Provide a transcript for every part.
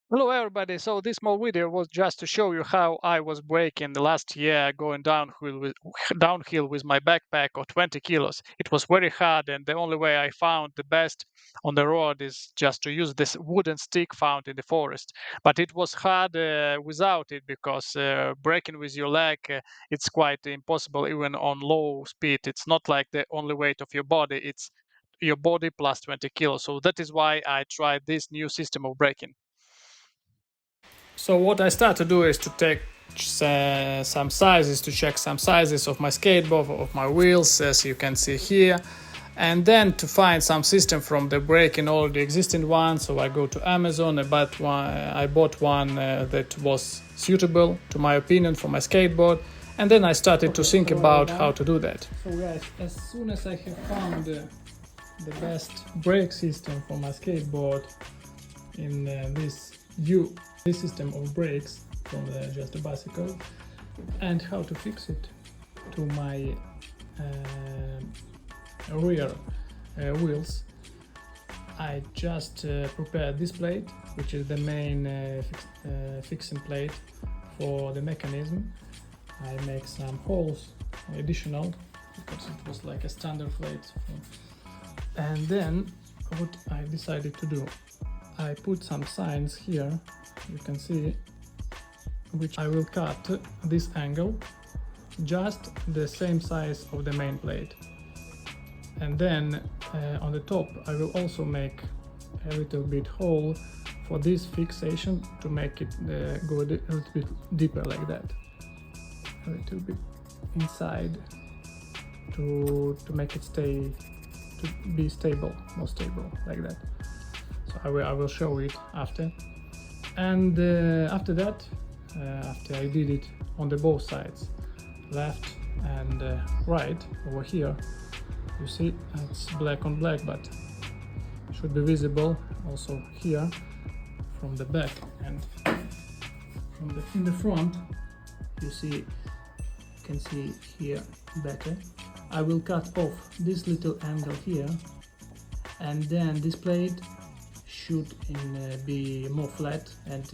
Hello everybody, so this small video was just to show you how I was braking the last year going downhill with my backpack of 20 kilos. It was very hard and the only way I found the best on the road is just to use this wooden stick found in the forest. But it was hard without it because braking with your leg, it's quite impossible even on low speed. It's not like the only weight of your body, it's your body plus 20 kilos. So that is why I tried this new system of braking. So what I start to do is to take some sizes, to check some sizes of my skateboard, of my wheels, as you can see here, and then to find some system from the break-in already existing one. So I go to Amazon, I bought one that was suitable to my opinion for my skateboard, and then I started to think about how to do that. So guys, as soon as I have found the best brake system for my skateboard in this system of brakes from just a bicycle, and how to fix it to my rear wheels, I just prepared this plate, which is the main fixing plate for the mechanism. I make some holes additional because it was like a standard plate. And then what I decided to do, I put some signs here, you can see, which I will cut this angle just the same size of the main plate. And then on the top I will also make a little bit hole for this fixation to make it go a little bit deeper like that, a little bit inside to make it be stable, more stable like that. So I will show it after. And after that, after I did it on the both sides, left and right over here, you see it's black on black, but should be visible also here from the back and in the front. You can see here better. I will cut off this little angle here, and then this plate should be more flat and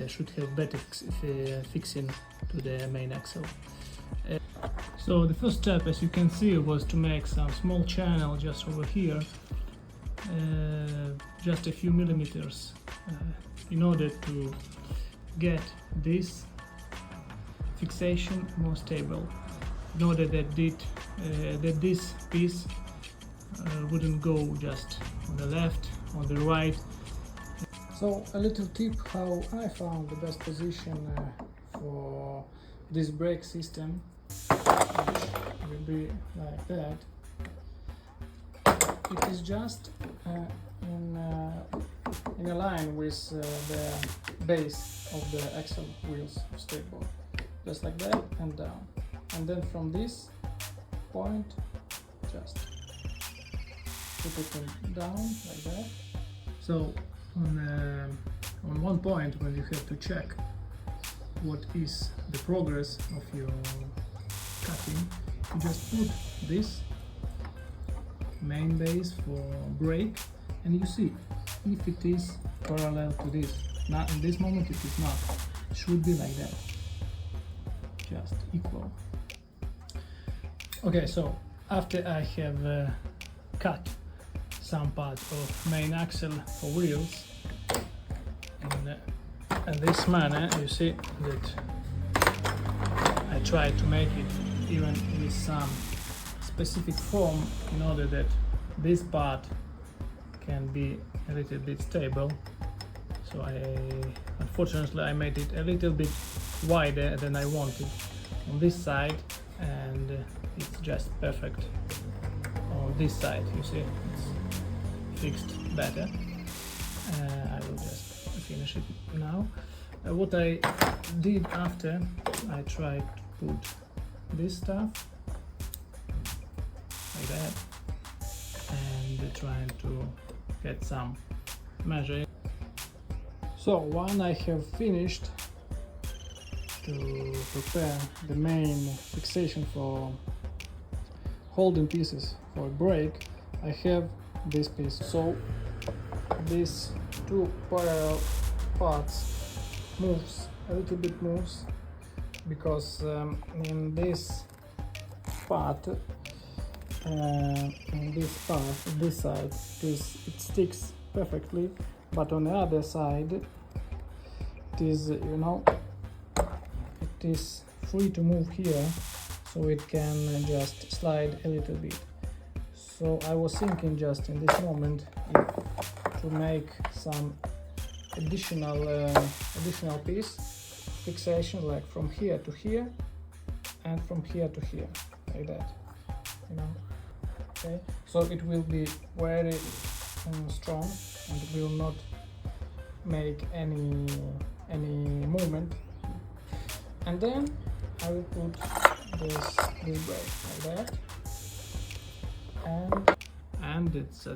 should have better fixing to the main axle. So the first step, as you can see, was to make some small channel just over here, just a few millimeters, in order to get this fixation more stable, in order that this piece wouldn't go just on the left, on the right. So a little tip how I found the best position for this brake system, which will be like that. It is just in a line with the base of the axle wheels of skateboard, just like that and down. And then from this point, just put it down like that. So on one point, when you have to check what is the progress of your cutting, you just put this main base for brake, and you see if it is parallel to this. Now in this moment it is not. It should be like that, just equal. Okay, so after I have cut some part of main axle for wheels in this manner, you see that I try to make it even with some specific form in order that this part can be a little bit stable. So unfortunately I made it a little bit wider than I wanted on this side, and it's just perfect on this side. You see it's fixed better. I will just finish it now. What I did after, I tried to put this stuff like that and trying to get some measure. So when I have finished to prepare the main fixation for holding pieces for a brake, I have this piece. So these two parallel parts moves a little bit because in this part this side it sticks perfectly, but on the other side it is it is free to move here, so it can just slide a little bit. So I was thinking just in this moment if to make some additional piece fixation, like from here to here and from here to here, like that, okay, so it will be very strong and will not make any movement. And then I will put this brake like that, and it's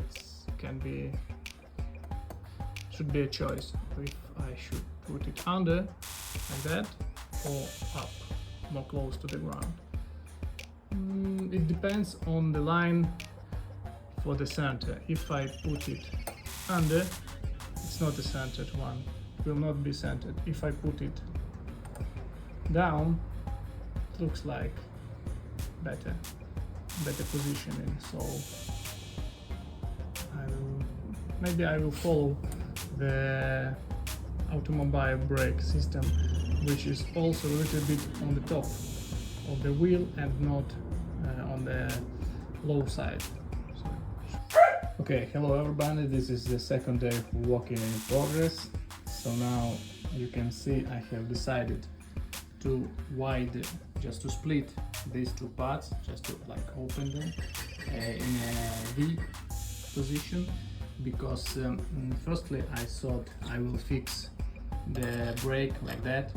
should be a choice if I should put it under like that or up more close to the ground. It depends on the line for the center. If I put it under, it's not a centered one, it will not be centered. If I put it down, it looks like better positioning. So maybe I will follow the automobile brake system, which is also a little bit on the top of the wheel and not on the low side. Okay, hello everybody, this is the second day of walking in progress. So now you can see I have decided to just to split these two parts, just to like open them in a V position, because firstly I thought I will fix the brake like that,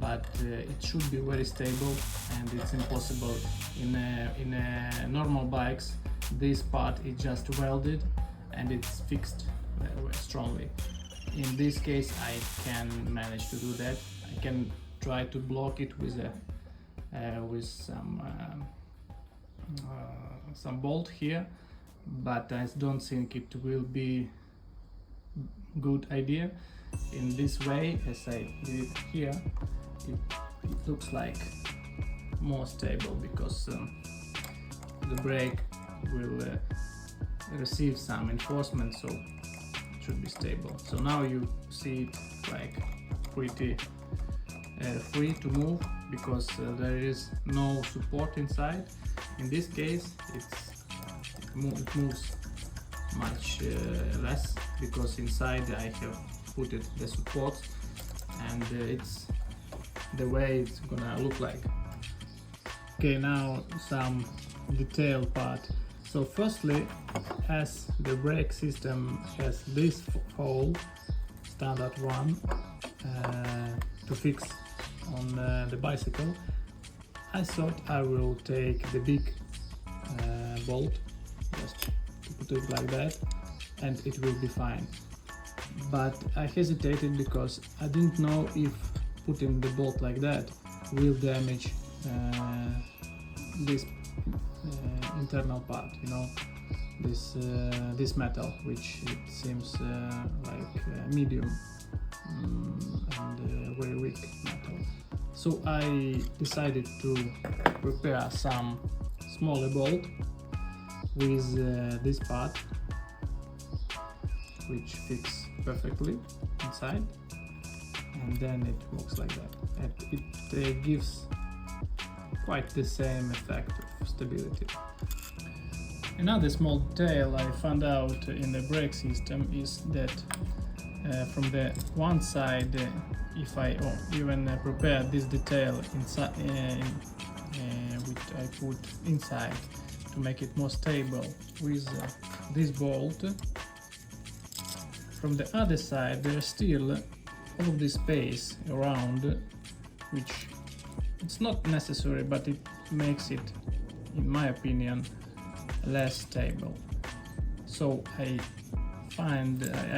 but it should be very stable and it's impossible. In normal bikes this part is just welded and it's fixed very strongly. In this case I can manage to do that. I can try to block it with some bolt here, but I don't think it will be good idea. In this way, as I did it here, it looks like more stable, because the brake will receive some enforcement, so it should be stable. So now you see it like pretty free to move, because there is no support inside. In this case it moves much less, because inside I have put the support, and it's the way it's gonna look like. Okay, now some detail part. So firstly, as the brake system has this hole, standard one, to fix on the bicycle, I thought I will take the big bolt, just to put it like that, and it will be fine. But I hesitated because I didn't know if putting the bolt like that will damage this internal part, this metal, which it seems like medium and very weak metal. So I decided to prepare some smaller bolt with this part, which fits perfectly inside, and then it works like that, and it gives quite the same effect of stability. Another small detail I found out in the brake system is that from the one side, if I even prepare this detail inside, which I put inside to make it more stable with this bolt, from the other side there's still all of this space around, which it's not necessary, but it makes it, in my opinion, less stable. So I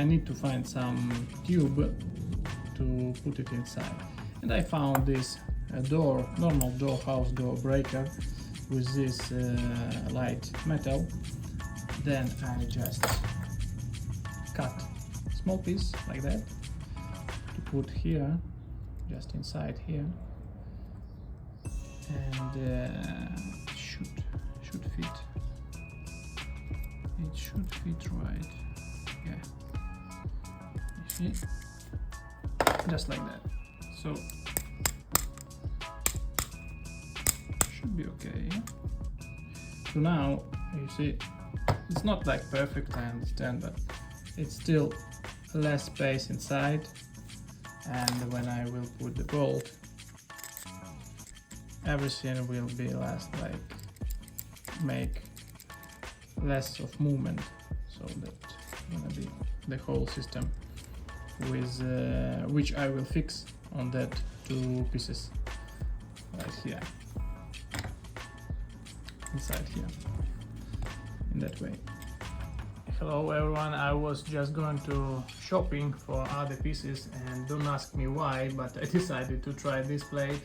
need to find some tube to put it inside, and I found this normal house door breaker with this light metal. Then I just cut small piece like that to put here, just inside here, and it should fit. It should fit right. Yeah. You see? Just like that. So should be okay. So now you see it's not like perfect, I understand, but it's still less space inside, and when I will put the bolt, everything will be less, like make less of movement, so that gonna be the whole system with which I will fix on that two pieces right here, inside here, in that way. Hello everyone, I was just going to shopping for other pieces, and don't ask me why, but I decided to try this plate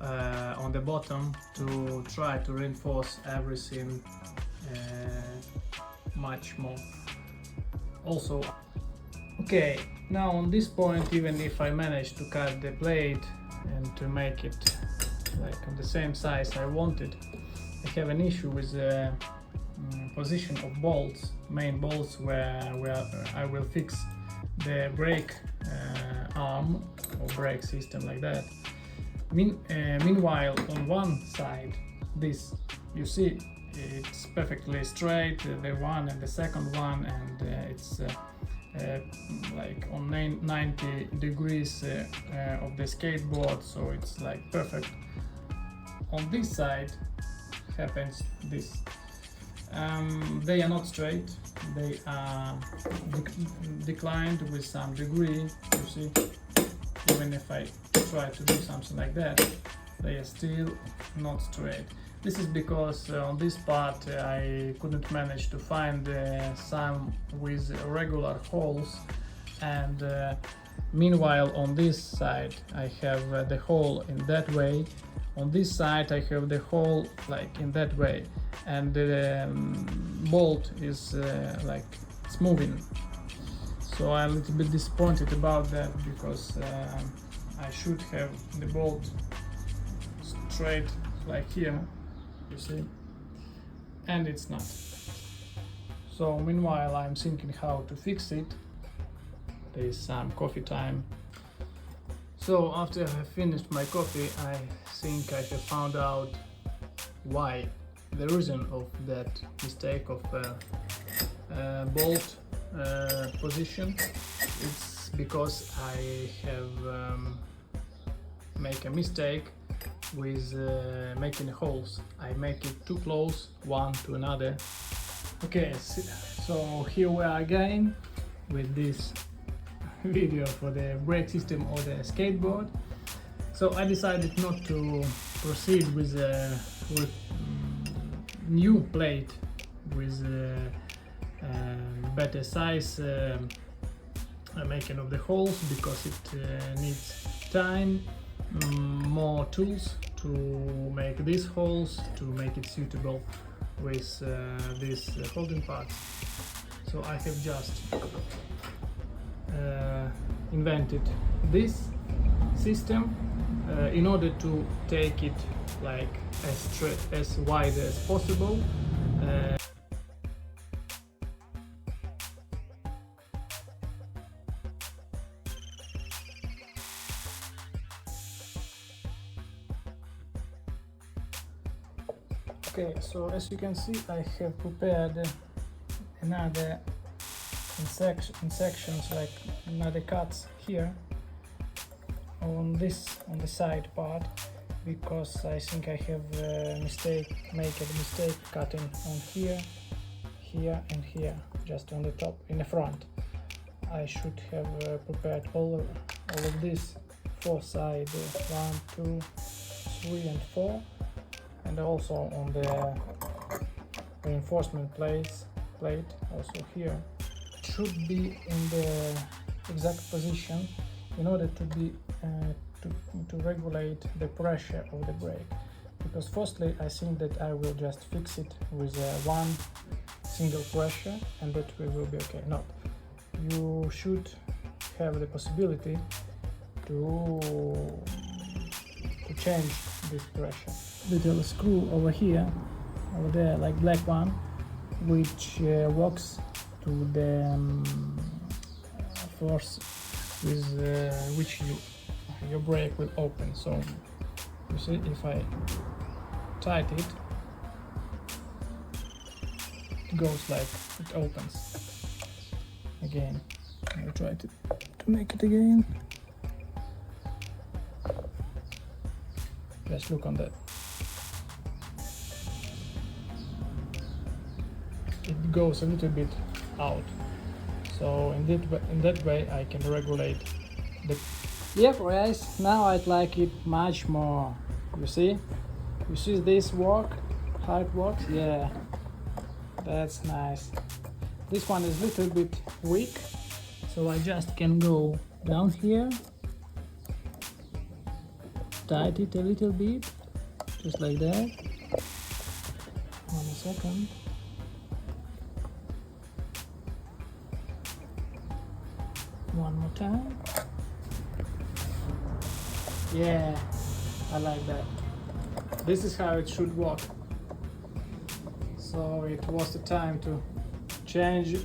on the bottom to try to reinforce everything much more. Also, okay, now on this point, even if I managed to cut the plate and to make it like on the same size I wanted, I have an issue with the position of bolts, main bolts, where I will fix the brake arm or brake system like that. Meanwhile, on one side, this, you see, it's perfectly straight, the one and the second one, and it's like on 90 degrees of the skateboard, so it's like perfect. On this side happens this. They are not straight, they are declined with some degree, you see. Even if I try to do something like that, they are still not straight. This is because on this part I couldn't manage to find some with regular holes, and meanwhile on this side I have the hole in that way, on this side I have the hole like in that way, and the bolt is like it's moving. So I'm a little bit disappointed about that, because I should have the bolt straight like here, you see, and it's not. So meanwhile I'm thinking how to fix it. There is some coffee time. So after I have finished my coffee, I think I have found out why, the reason of that mistake of bolt position. It's because I have make a mistake with making holes. I make it too close one to another. Okay, so here we are again with this video for the brake system or the skateboard. So I decided not to proceed with a new plate with better size making of the holes, because it needs time, more tools to make these holes, to make it suitable with these holding parts. So I have just invented this system in order to take it like as wide as possible. Okay, so as you can see, I have prepared another in sections, like another cuts here on the side part, because I think I have made a mistake cutting on here, here and here, just on the top, in the front. I should have prepared all of this, 4 sides, 1, 2, 3 and 4, and also on the reinforcement plate also here. It should be in the exact position in order to be to regulate the pressure of the brake, because firstly I think that I will just fix it with one single pressure and that will be okay. No, you should have the possibility to change this pressure. Little screw over here, over there, like black one, which works to the force with which your brake will open. So you see, if I tighten it, it goes like it opens. Again, I'll try to make it again. Just look on that. It goes a little bit out. So in that way I can regulate the... Yep, guys, now I'd like it much more. You see this work? How it works? Yeah, that's nice. This one is a little bit weak, so I just can go down here, tighten it a little bit, just like that. 1 second. One more time. Yeah, I like that. This is how it should work. So it was the time to change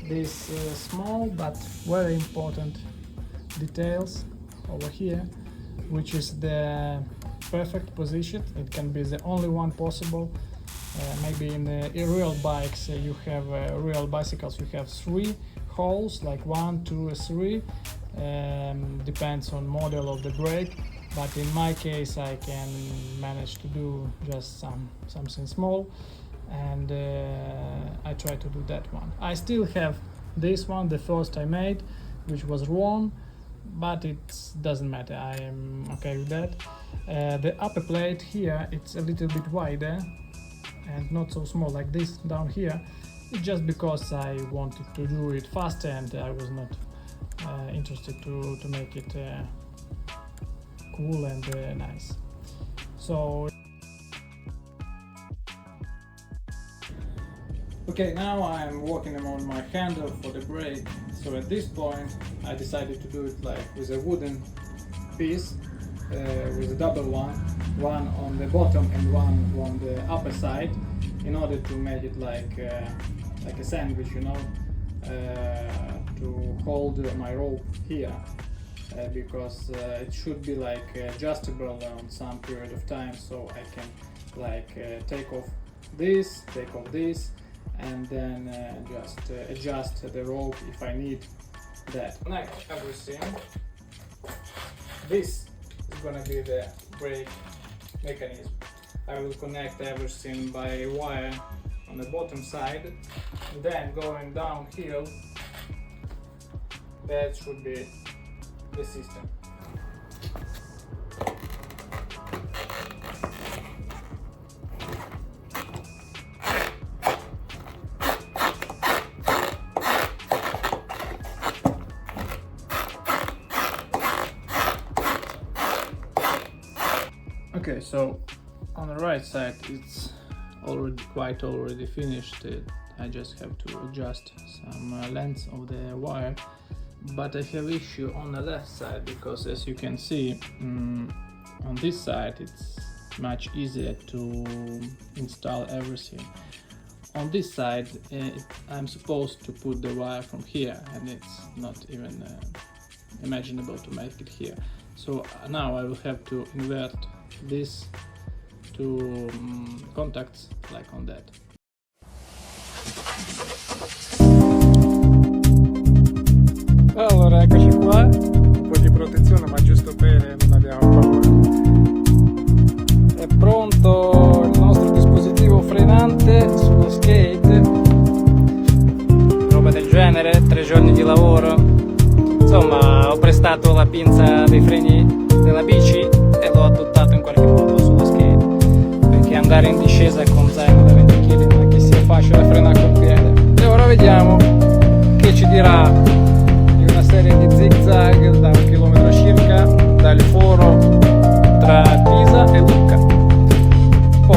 these small but very important details over here, which is the perfect position. It can be the only one possible. Maybe in real bikes, you have real bicycles, you have 3 holes, like 1, 2, 3. Depends on model of the brake, but in my case I can manage to do just something small, and I try to do that one. I still have this one, the first I made, which was wrong, but it doesn't matter, I am okay with that. The upper plate here, it's a little bit wider and not so small like this down here. It's just because I wanted to do it faster and I was not interested to make it cool and nice. So okay, now I'm working on my handle for the brake. So at this point I decided to do it like with a wooden piece, with a double one on the bottom and one on the upper side, in order to make it like a sandwich, you know, to hold my rope here, because it should be like adjustable on some period of time, so I can like take off this, and then just adjust the rope if I need that. Connect everything. This is gonna be the brake mechanism. I will connect everything by wire on the bottom side, and then going downhill, that should be the system. Okay, so on the right side it's already finished. I just have to adjust some length of the wire, but I have issue on the left side, because as you can see, on this side it's much easier to install everything. On this side I'm supposed to put the wire from here, and it's not even imaginable to make it here. So now I will have to invert this to contacts like on that. Allora, eccoci qua, un po' di protezione, ma giusto per non abbiamo paura. È pronto il nostro dispositivo frenante sullo skate, roba del genere, 3 giorni di lavoro. Insomma, ho prestato la pinza dei freni della bici e l'ho adottato in qualche modo sullo skate, perché andare in discesa con zaino da 20 kg non è che sia facile frenare col piede. E ora vediamo che ci dirà di una serie di zigzag da 1 chilometro circa dal foro tra Pisa e Lucca.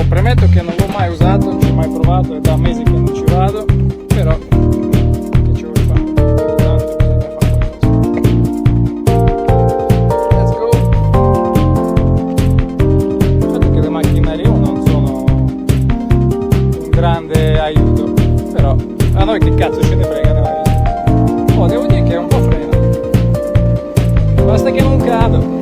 Premetto che non l'ho mai usato, non ci ho mai provato, è da mesi che non ci vado, però che ci vuoi fare? Però a noi che cazzo ce ne frega noi. Oh, devo dire che è un po' freno. Basta che non cado.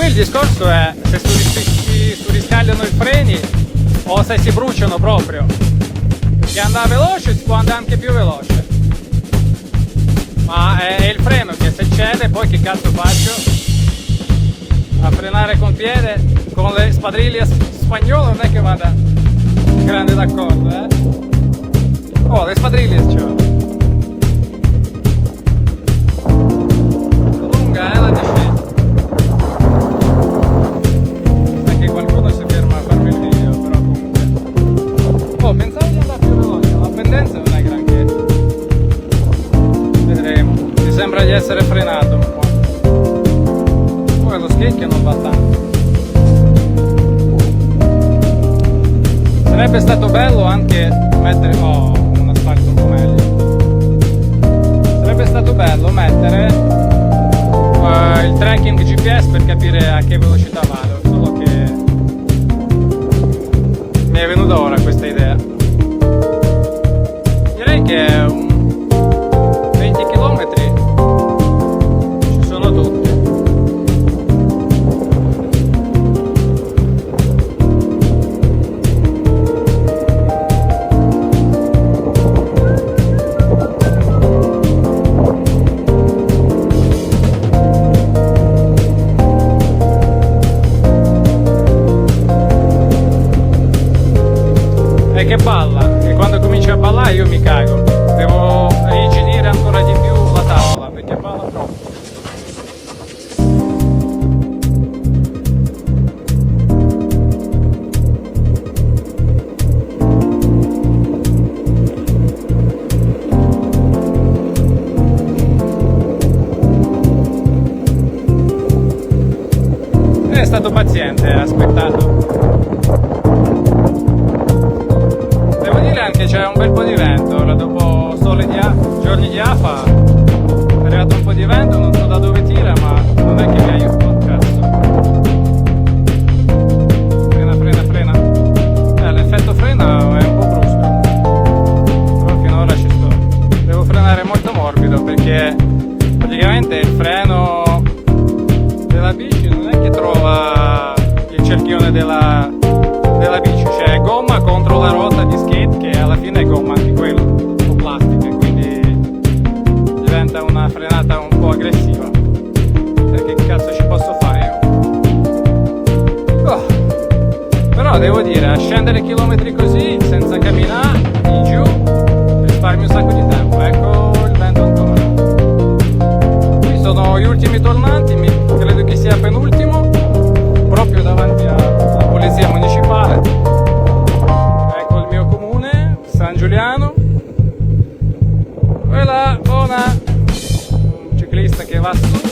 Il discorso è se surriscaldano i freni o se si bruciano proprio, perché andare veloce si può andare anche più veloce, ma è il freno che se cede poi che cazzo faccio a frenare con piede con le spadriglie spagnole? Non è che vada grande d'accordo, oh, le spadriglie c'ho. Lunga è la discesa. Pensavo di andare più veloce, la pendenza non è granché. Vedremo. Mi sembra di essere frenato un po'. Poi lo skate non va tanto. Sarebbe stato bello anche mettere... Oh, un asfalto un po' meglio. Sarebbe stato bello mettere il tracking GPS per capire a che velocità vado. Solo che mi è venuta ora questa idea. Direi che un 20 km ci sono tutti. E che balla, e quando cominci a ballare io mi cago, devo rigidire ancora di più la tavola perché balla troppo. È stato paziente, ha aspettato. Anche c'è un bel po' di vento, ora dopo giorni di afa è arrivato un po' di vento, non so da dove tira, ma non è che mi aiuta il cazzo. Frena. L'effetto freno è un po' brusco, però finora ci sto. Devo frenare molto morbido perché praticamente il freno della bici non è che trova il cerchione della bici, cioè gomma contro la ruota di skate che alla fine è gomma anche quello, o plastica, quindi diventa una frenata un po' aggressiva, perché che cazzo ci posso fare io? Oh. Però devo dire, a scendere chilometri così senza camminare in giù risparmi un sacco di tempo. Ecco il vento ancora. Qui sono gli ultimi tornanti, credo che sia penultimo, proprio davanti alla polizia municipale. Ecco il mio comune, San Giuliano. E là, un ciclista che va su.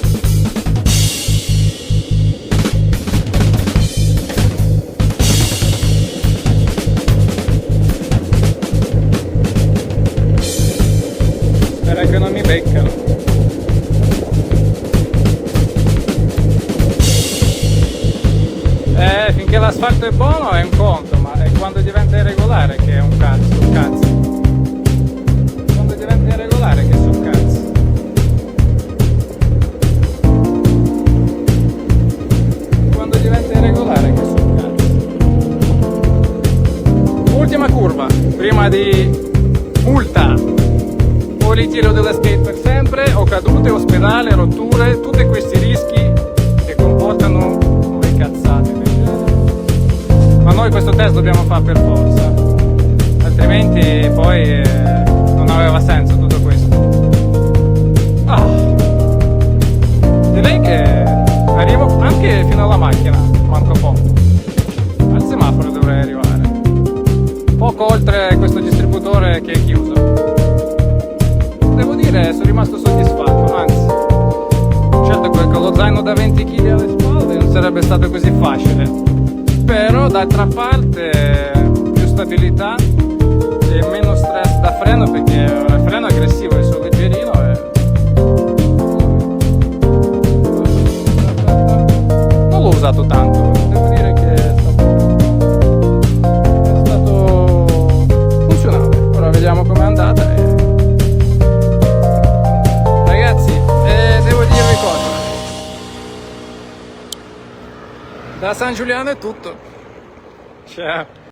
Spero che non mi beccano. Finché l'asfalto è buono è un conto, ma è quando diventa irregolare che è un cazzo. Quando diventa irregolare che sono cazzo. Quando diventa irregolare che sono cazzo. Ultima curva, prima di multa. O ritiro della skate per sempre, o cadute, ospedale, rotture, tutti questi rischi che comportano le cazzate. Ma noi questo test dobbiamo fare per forza, altrimenti poi non aveva senso tutto questo. Direi che arrivo anche fino alla macchina, manco poco. Al semaforo dovrei arrivare, poco oltre questo distributore che è chiuso. Devo dire, sono rimasto soddisfatto. con lo zaino da 20 kg alle spalle non sarebbe stato così facile, però d'altra parte più stabilità e meno stress da freno, perché il freno è aggressivo e sul leggerino non l'ho usato tanto, devo dire che è stato funzionale. Ora vediamo com'è andata ragazzi, devo dirvi cosa, da San Giuliano è tutto, ciao.